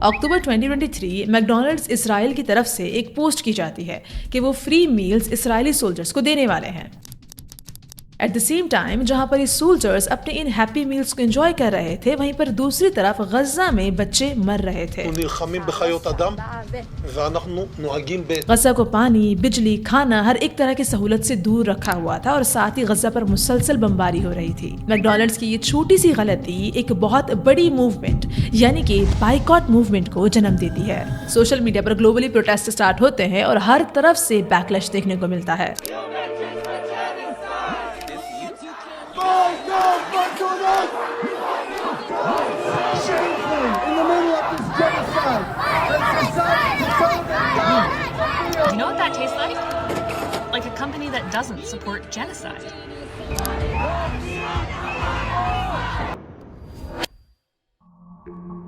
अक्टूबर 2023 McDonald's Israel की तरफ से एक पोस्ट की जाती है कि वो फ्री मील्स इसराइली सोल्जर्स को देने वाले हैं। एट द सेम टाइम जहां पर ये सोल्जर्स अपने इन हैप्पी मील्स को एंजॉय कर रहे थे, वहीं पर दूसरी तरफ गजा में बच्चे मर रहे थे। गजा को पानी, बिजली, खाना हर एक तरह की सहूलत से दूर रखा हुआ था और साथ ही गजा पर मुसलसल बमबारी हो रही थी। मैकडॉनल्ड्स की ये छोटी सी गलती एक बहुत बड़ी मूवमेंट यानी कि बाइकॉट मूवमेंट को जन्म देती है। सोशल मीडिया पर ग्लोबली प्रोटेस्ट स्टार्ट होते हैं और हर तरफ से बैकलैश देखने को मिलता है। You know what that tastes like? Like a company that doesn't support genocide.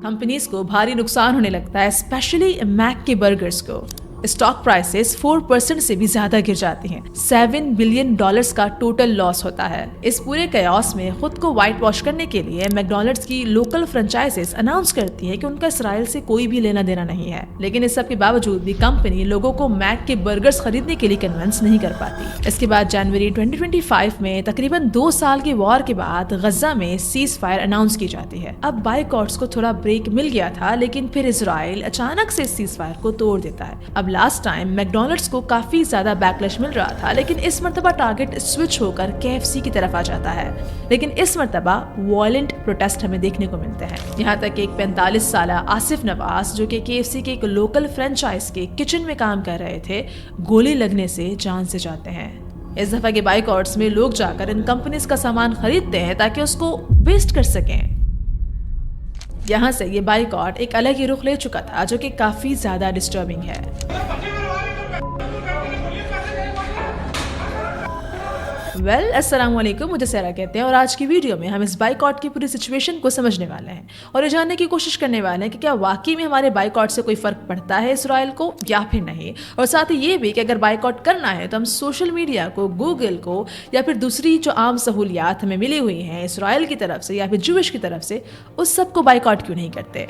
Companies को भारी नुकसान होने लगता है, स्पेशली मैक के बर्गर्स को। स्टॉक प्राइसेस 4% से भी ज्यादा गिर जाती हैं। $7 बिलियन का टोटल लॉस होता है। इस पूरे कयास में खुद को व्हाइट वॉश करने के लिए मैकडॉनल्ड्स की लोकल फ्रेंचाइजेस अनाउंस करती है कि उनका इसराइल से कोई भी लेना देना नहीं है, लेकिन इस सब के बावजूद भी कंपनी लोगों को मैक के बर्गर्स खरीदने के लिए कन्विंस नहीं कर पाती। इसके बाद जनवरी 2025 में तकरीबन 2 साल के वॉर के बाद गजा में सीज फायर अनाउंस की जाती है। अब बाइकॉट्स को थोड़ा ब्रेक मिल गया था, लेकिन फिर इसराइल अचानक से सीज फायर को तोड़ देता है। अब लास्ट टाइम मैकडॉनल्ड्स को काफी ज्यादा बैकलैश मिल रहा था, लेकिन इस मर्तबा टारगेट स्विच होकर KFC की तरफ आ जाता है। लेकिन इस मर्तबा वायलेंट प्रोटेस्ट हमें देखने को मिलते हैं। यहाँ तक एक 45 साल आसिफ नवाज जो कि KFC के एक लोकल फ्रेंचाइज के किचन में काम कर रहे थे, गोली लगने से जान से जाते हैं। इस दफा के बाइकॉट्स में लोग जाकर इन कंपनीज का सामान खरीदते हैं ताकि उसको वेस्ट कर सकें। यहाँ से ये बाइकॉट एक अलग ही रुख ले चुका था जो कि काफी ज्यादा डिस्टर्बिंग है। अस्सलाम वालेकुम, मुझे सैरा कहते हैं और आज की वीडियो में हम इस बाइकॉट की पूरी सिचुएशन को समझने वाले हैं और ये जानने की कोशिश करने वाले हैं कि क्या वाकई में हमारे बाइकॉट से कोई फर्क पड़ता है इसराइल को या फिर नहीं, और साथ ही ये भी कि अगर बाइकॉट करना है तो हम सोशल मीडिया को, गूगल को या फिर दूसरी जो आम सहूलियात हमें मिली हुई हैं इसराइल की तरफ से या फिर जूश की तरफ से, उस सब को बाइकॉट क्यों नहीं करते।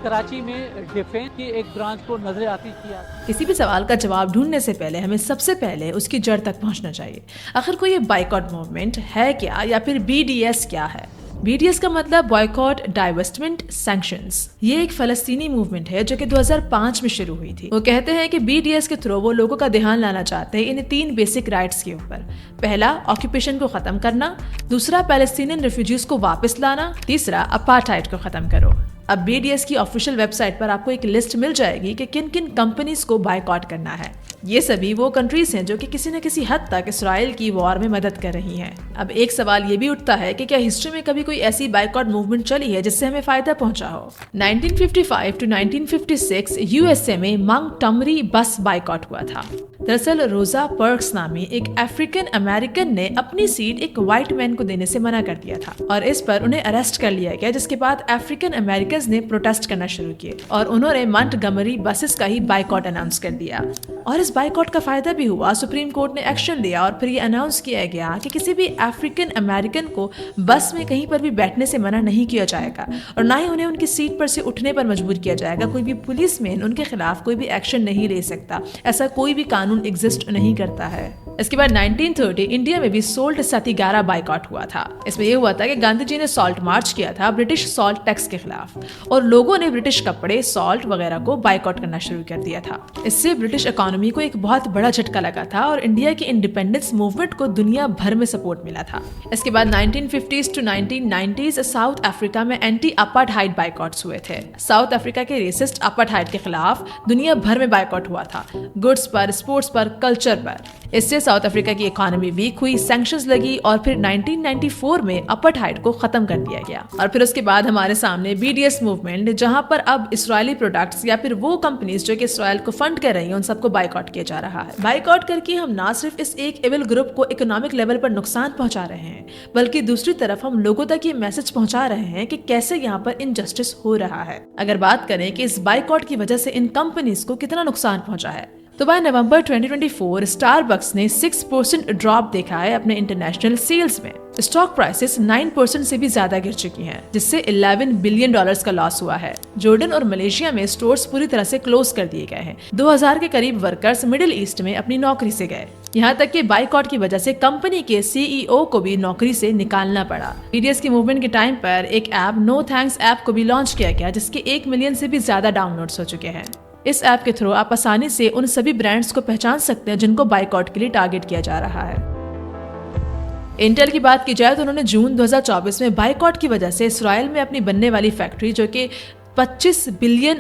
कराची में डिफेंस की एक ब्रांच को नजर आती थी। किसी भी सवाल का जवाब ढूंढने से पहले हमें सबसे पहले उसकी जड़ तक पहुंचना चाहिए। आखिर कोई ये बाइकॉट मूवमेंट है क्या या फिर BDS क्या है? BDS का मतलब बॉयकॉट, डाइवेस्टमेंट, सैंक्शंस। ये एक फलस्तीनी मूवमेंट है जो कि 2005 में शुरू हुई थी। वो कहते हैं कि BDS के थ्रू वो लोगों का ध्यान लाना चाहते हैं इन 3 बेसिक राइट्स के ऊपर। पहला, ऑक्यूपेशन को खत्म करना। दूसरा, पैलेस्टीनियन रिफ्यूजीज को वापस लाना। तीसरा, अपार्थाइड को खत्म करो। अब BDS की ऑफिशियल वेबसाइट पर आपको एक लिस्ट मिल जाएगी कि किन किन कंपनीज को बाइकॉट करना है। ये सभी वो कंट्रीज हैं जो कि किसी न किसी हद तक इसराइल की वॉर में मदद कर रही हैं। अब एक सवाल ये भी उठता है कि क्या हिस्ट्री में कभी कोई ऐसी बाइकॉट मूवमेंट चली है जिससे हमें फायदा पहुंचा हो। 1955 to 1956 USA में मंगटमरी बस बाइकॉट हुआ था। दरअसल रोजा पर्क्स नामी एक अफ्रीकन अमेरिकन ने अपनी सीट एक व्हाइट मैन को देने से मना कर दिया था और इस पर उन्हें अरेस्ट कर लिया गया, जिसके बाद अफ्रीकन अमेरिकन ने प्रोटेस्ट करना शुरू किए और उन्होंने मंटगमरी बसेस का ही बाइकॉट अनाउंस कर दिया। और इस बाइकॉट का फायदा भी हुआ। सुप्रीम कोर्ट ने एक्शन लिया और फिर ये अनाउंस किया गया कि किसी भी अफ्रीकन अमेरिकन को बस में कहीं पर भी बैठने से मना नहीं किया जाएगा और ना ही उन्हें उनकी सीट पर से उठने पर मजबूर किया जाएगा। कोई भी पुलिसमैन उनके खिलाफ कोई भी एक्शन नहीं ले सकता, ऐसा कोई भी कानून एग्जिस्ट नहीं करता है। इसके बाद 1930 इंडिया में भी सोल्ट सतीगारा बाइकॉट हुआ था। इसमें यह हुआ था कि गांधी जी ने सॉल्ट मार्च किया था ब्रिटिश सॉल्ट टैक्स के खिलाफ और लोगों ने ब्रिटिश कपड़े, सॉल्ट वगैरह को बाइकॉट करना शुरू कर दिया था। इससे ब्रिटिश इकोनॉमी को एक बहुत बड़ा झटका लगा था और इंडिया के इंडिपेंडेंस मूवमेंट को दुनिया भर में सपोर्ट मिला था। इसके बाद 1950s to 1990s south Africa में एंटी अपार्थाइड बाइकॉट्स हुए थे। साउथ अफ्रीका के रेसिस्ट अपार्थाइड के खिलाफ दुनिया भर में बाइकॉट हुआ था, गुड्स पर, स्पोर्ट्स पर, कल्चर पर। इससे साउथ अफ्रीका की इकोनॉमी वीक हुई, सैंक्शंस लगी और फिर 1994 में अपार्थाइड को खत्म कर दिया गया। और फिर उसके बाद हमारे सामने BDS मूवमेंट, जहां पर अब इसराइली प्रोडक्ट्स या फिर वो कंपनीज जो कि इसराइल को फंड कर रही हैं उन सबको बाइकॉट किया जा रहा है। बाइकॉट करके हम ना सिर्फ इस एक एविल ग्रुप को इकोनॉमिक लेवल पर नुकसान पहुंचा रहे हैं, बल्कि दूसरी तरफ हम लोगों तक ये मैसेज पहुंचा रहे हैं कि कैसे यहाँ पर इनजस्टिस हो रहा है। अगर बात करें कि इस बाइकॉट की वजह से इन कंपनीज को कितना नुकसान पहुंचा है, तो बाय नवंबर 2024 स्टारबक्स ने 6% ड्रॉप देखा है अपने इंटरनेशनल सेल्स में। स्टॉक प्राइसेस 9% से भी ज्यादा गिर चुकी हैं, जिससे $11 बिलियन का लॉस हुआ है। जॉर्डन और मलेशिया में स्टोर्स पूरी तरह से क्लोज कर दिए गए हैं। 2000 के करीब वर्कर्स मिडिल ईस्ट में अपनी नौकरी से गए। यहाँ तक कि बाइकॉट की वजह से कंपनी के CEO को भी नौकरी से निकालना पड़ा। BDS की मूवमेंट के टाइम पर एक ऐप नो थैंक्स ऐप को भी लॉन्च किया गया, जिसके 1 मिलियन से भी ज्यादा डाउनलोड्स हो चुके हैं। इस ऐप के थ्रू आप आसानी से उन सभी ब्रांड्स को पहचान सकते हैं जिनको बाइकॉट के लिए टारगेट किया जा रहा है। इंटेल की बात की जाए तो उन्होंने जून 2024 में बाइकॉट की वजह से इसराइल में अपनी बनने वाली फैक्ट्री, जो कि $25 बिलियन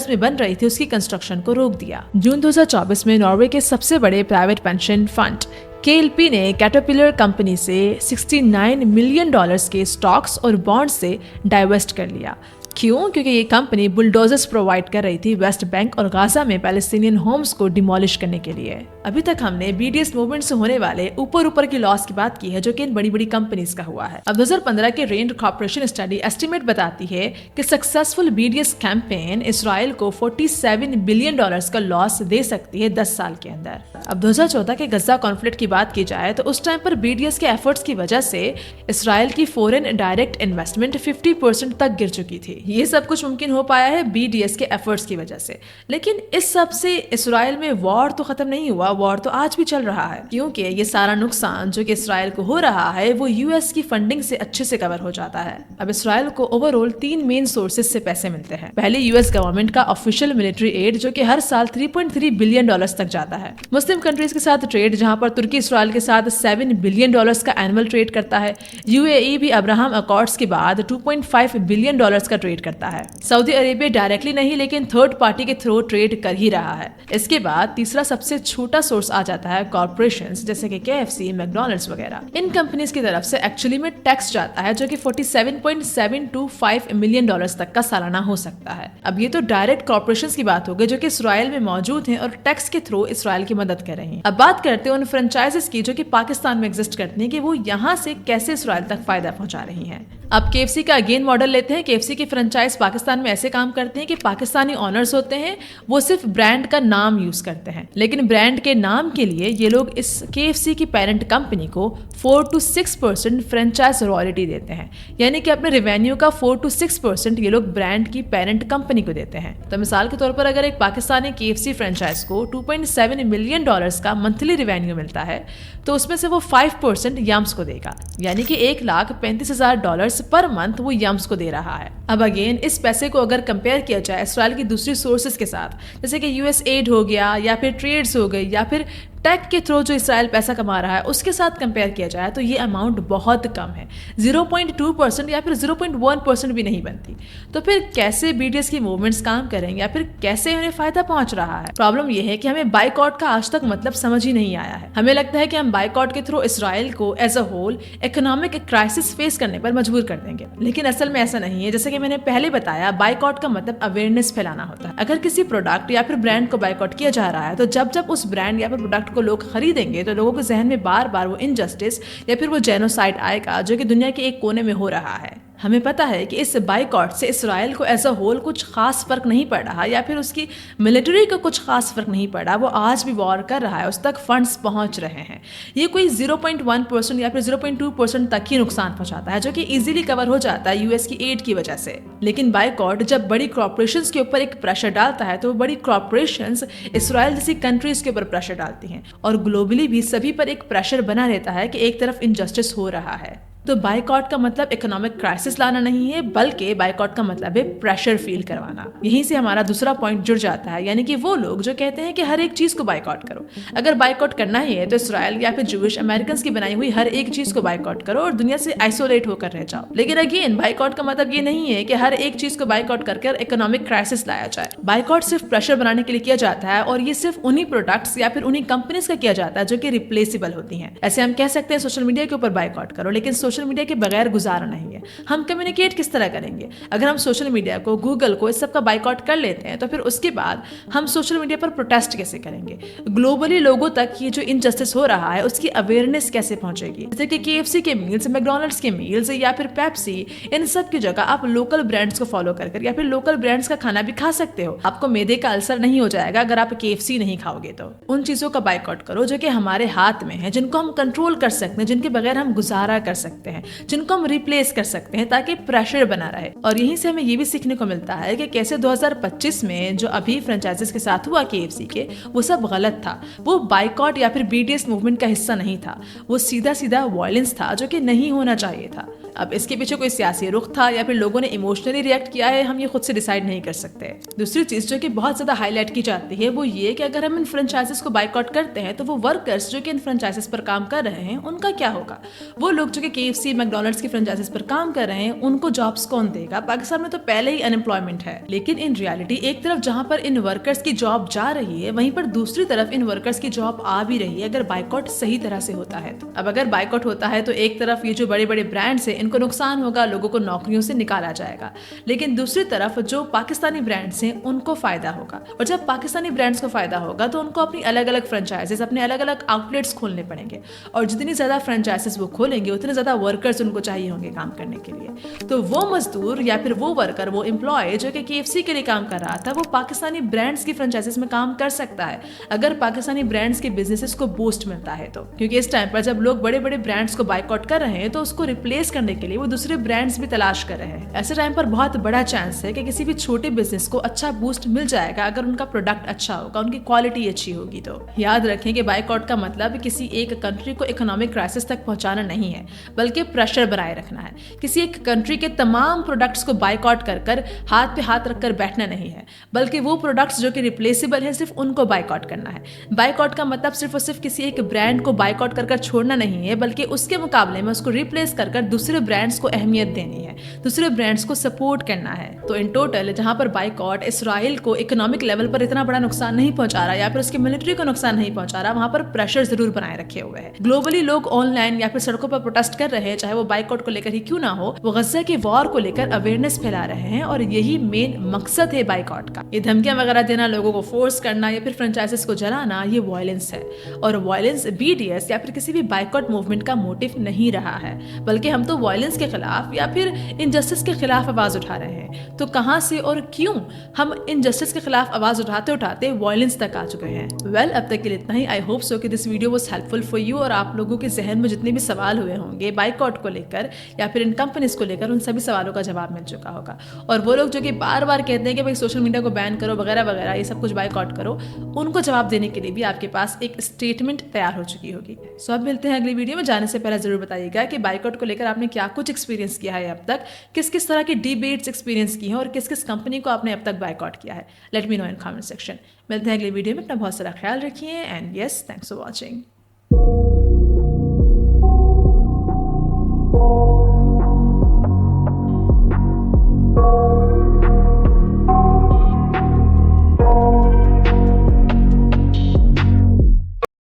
में बन रही थी, उसकी कंस्ट्रक्शन को रोक दिया। जून 2024 में नॉर्वे के सबसे बड़े प्राइवेट पेंशन फंड KLP ने कैटरपिलर कंपनी से $69 मिलियन के स्टॉक्स और बॉन्ड से डाइवेस्ट कर लिया। क्यों? क्योंकि ये कंपनी बुलडोजर्स प्रोवाइड कर रही थी वेस्ट बैंक और गाजा में पैलेस्टीनियन होम्स को डिमोलिश करने के लिए। अभी तक हमने BDS मूवमेंट से होने वाले ऊपर की लॉस की बात की है, जो कि इन बड़ी कंपनीज का हुआ है। अब 2015 के रेंड कॉर्पोरेशन स्टडी एस्टिमेट बताती है कि सक्सेसफुल BDS कैंपेन इसराइल को $47 बिलियन का लॉस दे सकती है 10 साल के अंदर। अब 2014 के गजा कॉन्फ्लिक्ट की बात की जाए तो उस टाइम पर BDS के एफर्ट्स की वजह से इसराइल की फॉरेन डायरेक्ट इन्वेस्टमेंट 50% तक गिर चुकी थी। ये सब कुछ मुमकिन हो पाया है BDS के एफर्ट्स की वजह से। लेकिन इस सब से इसराइल में वॉर तो खत्म नहीं हुआ, वॉर तो आज भी चल रहा है, क्योंकि ये सारा नुकसान जो कि इसराइल को हो रहा है वो US की फंडिंग से अच्छे से कवर हो जाता है। अब इसराइल को ओवरऑल 3 मेन सोर्सेज से पैसे मिलते हैं। पहले US गवर्नमेंट का ऑफिशियल मिलिट्री एड, जो कि हर साल $3.3 बिलियन तक जाता है। मुस्लिम कंट्रीज के साथ ट्रेड, जहां पर तुर्की इसराइल के साथ $7 बिलियन का एनुअल ट्रेड करता है। UAE भी अब्राहम अकॉर्ड्स के बाद $2.5 बिलियन का ट्रेड करता है। सऊदी अरेबिया डायरेक्टली नहीं, लेकिन थर्ड पार्टी के थ्रू ट्रेड कर ही रहा है। इसके बाद तीसरा सबसे छोटा सोर्स आ जाता है कॉर्पोरेशंस, जैसे कि KFC, मैकडॉनल्ड्स वगैरह। इन कंपनीज की तरफ से एक्चुअली में टैक्स जाता है, जो कि $47.725 मिलियन तक का सालाना हो सकता है। अब ये तो डायरेक्ट कॉर्पोरेशंस की बात हो गई, जो कि इसराइल में मौजूद हैं और टैक्स के थ्रू इसराइल की मदद कर रही हैं। अब बात करते हैं उन फ्रेंचाइजेस की जो कि पाकिस्तान में एग्जिस्ट करती हैं, कि वो यहाँ से कैसे इसराइल तक फायदा पहुंचा रही हैं। अब KFC का अगेन मॉडल लेते हैं। KFC की फ्रेंचाइज पाकिस्तान में ऐसे काम करते हैं कि पाकिस्तानी ऑनर्स होते हैं, वो सिर्फ ब्रांड का नाम यूज करते हैं, लेकिन ब्रांड के नाम के लिए ये लोग इस KFC की पेरेंट कंपनी को 4 to 6% फ्रेंचाइज रॉयल्टी देते हैं। यानी कि अपने रेवेन्यू का 4 to 6% ये लोग ब्रांड की पेरेंट कंपनी को देते हैं। तो मिसाल के तौर पर अगर एक पाकिस्तानी KFC फ्रेंचाइज को $2.7 मिलियन का मंथली रेवेन्यू मिलता है, तो उसमें से वो 5% यम्स को देगा, यानी कि $1,35,000 पर मंथ वो यम्स को दे रहा है। अब अगेन इस पैसे को अगर कंपेयर किया जाए इसराइल की दूसरी सोर्सेज के साथ, जैसे कि US एड हो गया, या फिर ट्रेड्स हो गई, या फिर टैक्स के थ्रू जो इसराइल पैसा कमा रहा है, उसके साथ कंपेयर किया जाए तो ये अमाउंट बहुत कम है। 0.2% या फिर 0.1% भी नहीं बनती। तो फिर कैसे BDS की मूवमेंट्स काम करेंगे, या फिर कैसे उन्हें फायदा पहुंच रहा है? प्रॉब्लम ये है कि हमें बाइकआउट का आज तक मतलब समझ ही नहीं आया है। हमें लगता है कि हम बाइकआउट के थ्रू इसराइल को as a whole economic crisis face करने पर मजबूर कर देंगे, लेकिन असल में ऐसा नहीं है। जैसे कि मैंने पहले बताया, बाइकआउट का मतलब अवेयरनेस फैलाना होता है। अगर किसी प्रोडक्ट या फिर ब्रांड को बाइकआउट किया जा रहा है, तो जब उस ब्रांड या फिर प्रोडक्ट को लोग खरीदेंगे तो लोगों के जहन में बार बार वो इनजस्टिस या फिर वो जेनोसाइड आएगा, जो कि दुनिया के एक कोने में हो रहा है। हमें पता है कि इस बाइकआउट से इसराइल को एज अ होल कुछ खास फर्क नहीं पड़ रहा, या फिर उसकी मिलिट्री को कुछ खास फर्क नहीं पड़ा। वो आज भी वॉर कर रहा है, उस तक फंड्स पहुंच रहे हैं। ये कोई 0.1% या फिर 0.2% तक ही नुकसान पहुंचाता है, जो कि इजीली कवर हो जाता है US की एड की वजह से। लेकिन बाइकआउट जब बड़ी कॉर्पोरेशंस के ऊपर एक प्रेशर डालता है, तो बड़ी कॉर्पोरेशंस इसराइल जैसी कंट्रीज के ऊपर प्रेशर डालती हैं, और ग्लोबली भी सभी पर एक प्रेशर बना रहता है कि एक तरफ इनजस्टिस हो रहा है। तो बाइकआउट का मतलब इकोनॉमिक क्राइसिस लाना नहीं है, बल्कि बाइकआउट का मतलब है प्रेशर फील करवाना। यहीं से हमारा दूसरा पॉइंट जुड़ जाता है, यानी कि वो लोग जो कहते हैं कि हर एक चीज को बाइकआउट करो। अगर बाइकआउट करना ही है तो इसराइल या फिर जूइश अमेरिकन की बनाई हुई हर एक चीज को बाइकआउट करो और दुनिया से आइसोलेट होकर रह जाओ। लेकिन अगेन बाइकआउट का मतलब ये नहीं है कि हर एक चीज को बाइकआउट करके इकोनॉमिक क्राइसिस लाया जाए। बाइकआउट सिर्फ प्रेशर बनाने के लिए किया जाता है, और ये सिर्फ उन्हीं प्रोडक्ट्स या फिर उन्हीं कंपनीज का किया जाता है जो कि रिप्लेसेबल होती हैं। ऐसे हम कह सकते हैं सोशल मीडिया के ऊपर बाइकआउट करो, लेकिन सोशल मीडिया के बगैर गुजारा नहीं है। हम कम्युनिकेट किस तरह करेंगे? अगर हम सोशल मीडिया को, गूगल को, इस सब का बाइकआउट कर लेते हैं, तो फिर उसके बाद हम सोशल मीडिया पर प्रोटेस्ट कैसे करेंगे? ग्लोबली लोगों तक ये जो इनजस्टिस हो रहा है उसकी अवेयरनेस कैसे पहुंचेगी? जैसे कि KFC के मील्स, मैकडॉनल्ड्स के मील्स या फिर पेप्सी, इन सब की जगह आप लोकल ब्रांड्स को फॉलो कर या फिर लोकल ब्रांड्स का खाना भी खा सकते हो। आपको मैदे का अल्सर नहीं हो जाएगा अगर आप KFC नहीं खाओगे। तो उन चीजों का बाइकआउट करो जो कि हमारे हाथ में है, जिनको हम कंट्रोल कर सकते हैं, जिनके बगैर हम गुजारा कर सकते हैं। सकते हैं, जिनको हम रिप्लेस कर सकते हैं ताकि प्रेशर बना रहे। और यहीं से हमें ये भी सीखने को मिलता है कि कैसे 2025 में जो अभी फ्रेंचाइजीज के साथ हुआ KFC के, वो सब गलत था। वो बाइकॉट या फिर BDS मूवमेंट का हिस्सा नहीं था, वो सीधा सीधा वायलेंस था जो कि नहीं होना चाहिए था। अब इसके पीछे कोई सियासी रुख था या फिर लोगों ने इमोशनली रिएक्ट किया है, हम ये खुद से डिसाइड नहीं कर सकते। दूसरी चीज जो कि बहुत ज्यादा हाईलाइट की जाती है वो ये कि अगर हम इन फ्रेंचाइजीज को बाइकआउट करते हैं तो वो वर्कर्स जो कि इन फ्रेंचाइजीज पर काम कर रहे हैं उनका क्या होगा? वो लोग जो कि KFC, मैकडॉनल्ड्स की फ्रेंचाइजीज पर काम कर रहे हैं उनको जॉब्स कौन देगा? पाकिस्तान में तो पहले ही अनएम्प्लॉयमेंट है। लेकिन इन रियलिटी एक तरफ जहां पर इन वर्कर्स की जॉब जा रही है, वहीं पर दूसरी तरफ इन वर्कर्स की जॉब आ भी रही है अगर बाइकआउट सही तरह से होता है तो। अब अगर बाइकआउट होता है तो एक तरफ ये जो बड़े बड़े ब्रांड्स हैं इनको नुकसान होगा, लोगों को नौकरियों से निकाला जाएगा, लेकिन दूसरी तरफ जो पाकिस्तानी ब्रांड्स हैं उनको फायदा होगा। और जब पाकिस्तानी ब्रांड्स को फायदा होगा तो उनको अपनी अलग अलग फ्रेंचाइजीज, अपने अलग अलग आउटलेट्स खोलने पड़ेंगे, और जितनी ज्यादा फ्रेंचाइजीज वो खोलेंगे उतने ज्यादा वर्कर्स उनको चाहिए होंगे काम करने के लिए। तो वो मजदूर या फिर वो वर्कर, वो एम्प्लॉय जो कि KFC के लिए काम कर रहा था, वो पाकिस्तानी ब्रांड्स की फ्रेंचाइजीज में काम कर सकता है अगर पाकिस्तानी ब्रांड्स के बिजनेसेस को बूस्ट मिलता है तो। क्योंकि इस टाइम पर जब लोग बड़े बड़े ब्रांड्स को बाइकआउट कर रहे हैं तो उसको रिप्लेस करने के लिए वो दूसरे ब्रांड्स भी तलाश कर रहे हैं। ऐसे टाइम पर बहुत बड़ा चांस है कि किसी भी छोटे बिजनेस को अच्छा बूस्ट मिल जाएगा अगर उनका प्रोडक्ट अच्छा होगा, उनकी क्वालिटी अच्छी होगी तो। याद रखें कि बाइकआउट का मतलब किसी एक कंट्री को इकोनॉमिक क्राइसिस तक पहुंचाना नहीं है, बल्कि प्रेशर बनाए रखना है। किसी एक कंट्री के तमाम प्रोडक्ट्स को बाइकआउट कर हाथ पे हाथ रखकर बैठना नहीं है, बल्कि वो प्रोडक्ट्स जो कि रिप्लेसेबल है सिर्फ उनको बाइकआउट करना है। बाइकआउट का मतलब सिर्फ और सिर्फ किसी एक ब्रांड को बाइकआउट कर छोड़ना नहीं है, बल्कि उसके मुकाबले में उसको रिप्लेस कर दूसरे ब्रांड्स को अहमियत देनी है, दूसरे ब्रांड्स को सपोर्ट करना है। तो इन टोटल जहां पर बाइकआउट इसराइल को इकोनॉमिक लेवल पर इतना बड़ा नुकसान नहीं पहुंचा रहा या फिर उसकी मिलिट्री को नुकसान नहीं पहुंचा रहा, वहां पर प्रेशर जरूर बनाए रखे हुए है। ग्लोबली लोग ऑनलाइन या फिर सड़कों पर प्रोटेस्ट कर रहे हैं, चाहे वो बाइकआउट को लेकर ही क्यों ना हो, वो गजा के वॉर को लेकर अवेयरनेस फैला रहे हैं, और यही मेन मकसद है बाइकआउट का। ये धमकियां वगैरह देना, लोगों को फोर्स करना या फिर फ्रेंचाइजीज को जलाना, ये वायलेंस है। और वायलेंस BDS या फिर किसी भी बाइकआउट मूवमेंट का मोटिव नहीं रहा है, बल्कि हम तो वायलेंस के खिलाफ या फिर इनजस्टिस के खिलाफ आवाज उठा रहे हैं। तो कहां से और क्यों हम इनजस्टिस के खिलाफ आवाज उठाते उठाते वायलेंस तक आ चुके हैं? अब तक के लिए इतना ही। आई होप सो कि this video was helpful for you, और आप लोगों के जहन में जितने भी सवाल हुए होंगे बाइकआउट को लेकर या फिर इन कंपनीज को लेकर, उन सभी सवालों का जवाब मिल चुका होगा। और वो लोग जो कि बार बार कहते हैं कि भाई सोशल मीडिया को बैन करो वगैरह वगैरह, ये सब कुछ बाइकआउट करो, उनको जवाब देने के लिए भी आपके पास एक स्टेटमेंट तैयार हो चुकी होगी। सो अब मिलते हैं अगली वीडियो में। जाने से पहले जरूर बताइएगा कि बाइकआउट को लेकर आपने क्या कुछ एक्सपीरियंस किया है अब तक, किस किस तरह की डिबेट्स एक्सपीरियंस की हैं और किस किस कंपनी को आपने अब तक बाइकआउट किया है। Let me know in comment section. मिलते हैं अगली वीडियो में। अपना बहुत सारा ख्याल रखिए, and yes, thanks for watching.